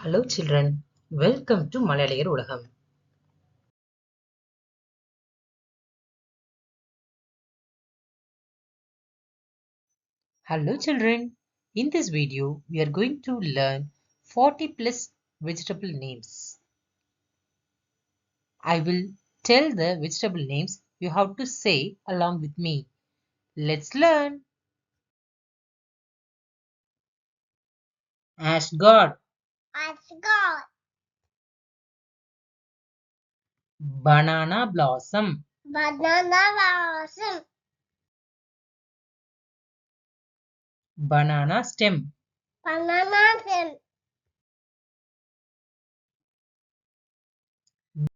Hello children, welcome to மலையாளியர் உலகம். Hello children, in this video we are going to learn 40 plus vegetable names. I will tell the vegetable names, you have to say along with me. Let's learn. Asgard, Asgard, banana blossom, banana blossom, banana stem, banana stem,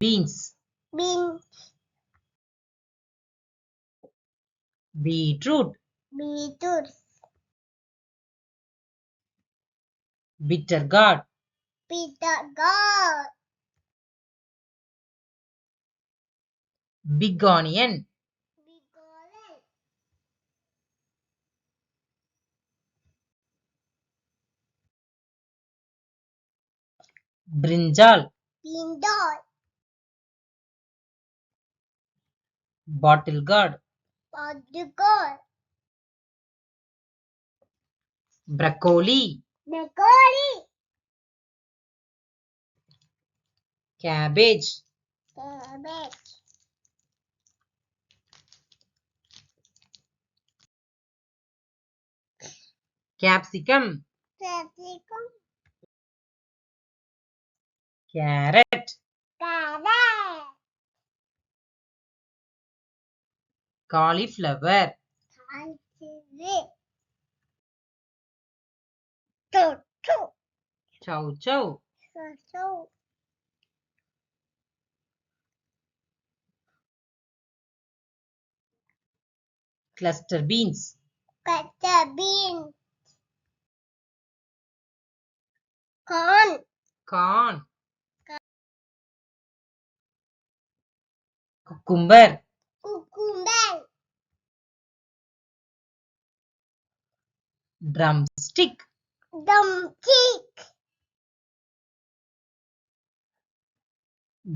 beans, bean, beetroot, beetroot, bitter gourd, bitter gourd, big onion, big onion, brinjal, brinjal, bottle gourd, bottle gourd, broccoli, broccoli, cabbage, cabbage, capsicum, capsicum, carrot, carrot, cauliflower, cauliflower, tomato, chow chow, tomato, cluster beans, cutter bean, corn, corn, cucumber, cucumber, drumstick, drumstick,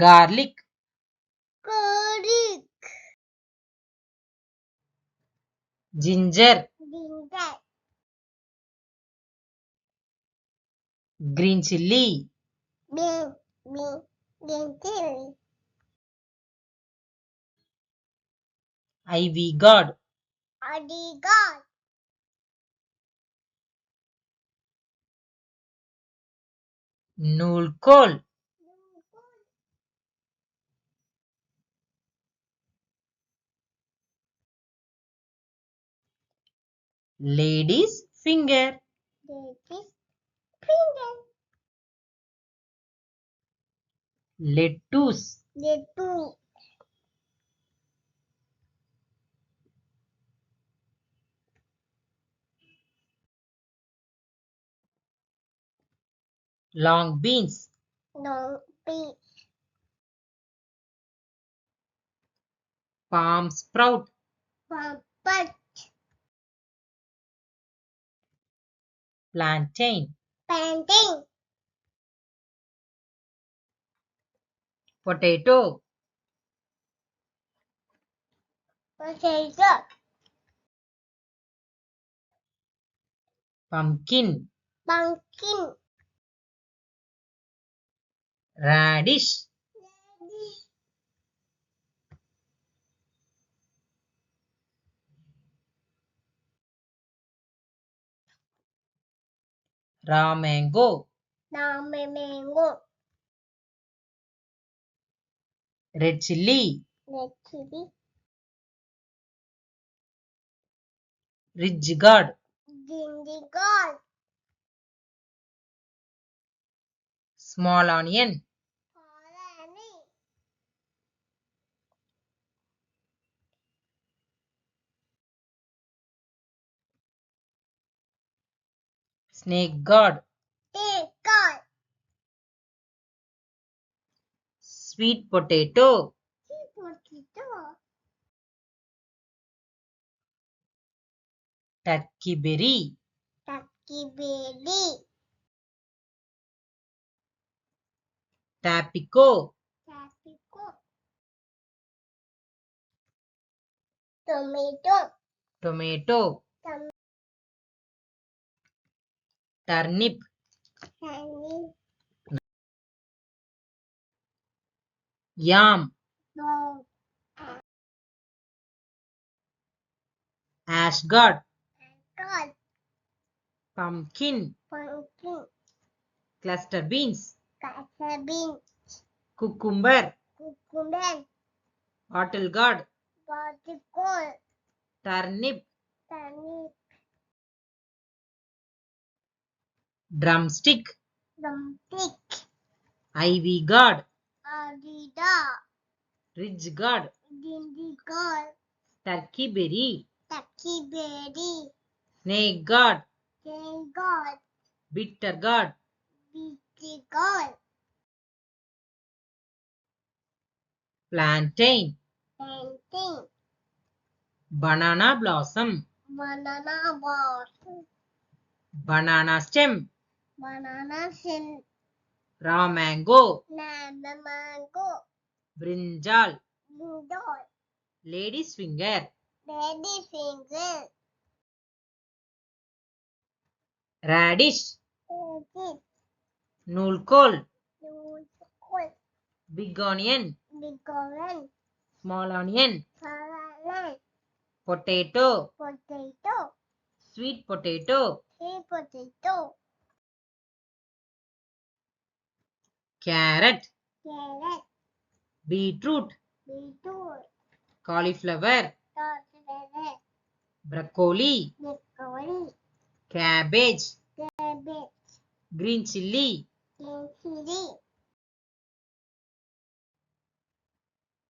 garlic, garlic, ginger, ginger, green chilli, green chili, ivy gourd, oregano, நூல்கோல், lady's finger, lettuce, lettuce, long beans, long bean, palm sprout, pumpkin, plantain, plantain, potato, potato, pumpkin, pumpkin, radish, raw mango, mango, red chilli, red chili, ridge gourd, ginger gourd, small onion, celery, snake gourd, tea gourd, sweet potato, potato, turkey berry, turkey berry, Tapico, Tapico. Tomato. tomato, Tom- turnip, Honey. yam, Dog. ashgourd, God. pumpkin, Pumpkin. cluster beans, Cassabin. cucumber, Cucumber. bottle gourd, Botticle. turnip, Turnip. drumstick, Drumstick. ivy gourd, Adida. ridge gourd, Dindi gourd. turkey berry, Taki berry. snake gourd, Jane gourd. bitter gourd, Bitti gourd. plantain, Painting. banana blossom, Banana ball. banana stem, Banana shin. raw mango, Nana mango. brinjal, Indoor. lady's finger, Lady finger. radish, Lady. noolkol, School. big onion, Big orange. small onion, Salad. potato, Potato. sweet potato, Sweet potato. carrot, Carrot. beetroot, Beetroot. cauliflower, Cauliflower. broccoli, Broccoli. cabbage, Cabbage. green chilli, Green chili.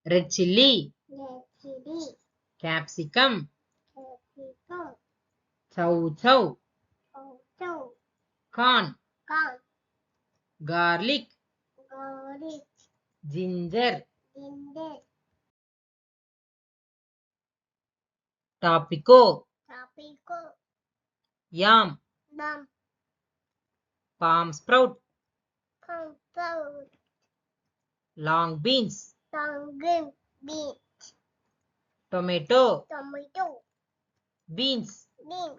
red chilli, Red chili. capsicum, Capsicum. chow chow, Also. corn, Corn. garlic, Garlic. ginger, Ginger. topico, Tropico. yam, Dum. palm sprout, Compound. long beans, Green bean. tomato, Tomato. beans, Bean.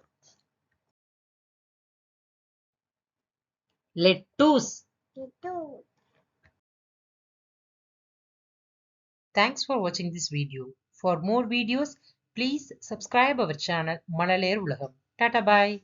lettuce. Beetroot. Thanks for watching this video. For more videos, please subscribe our channel Malalayar Ulagam. Tata bye.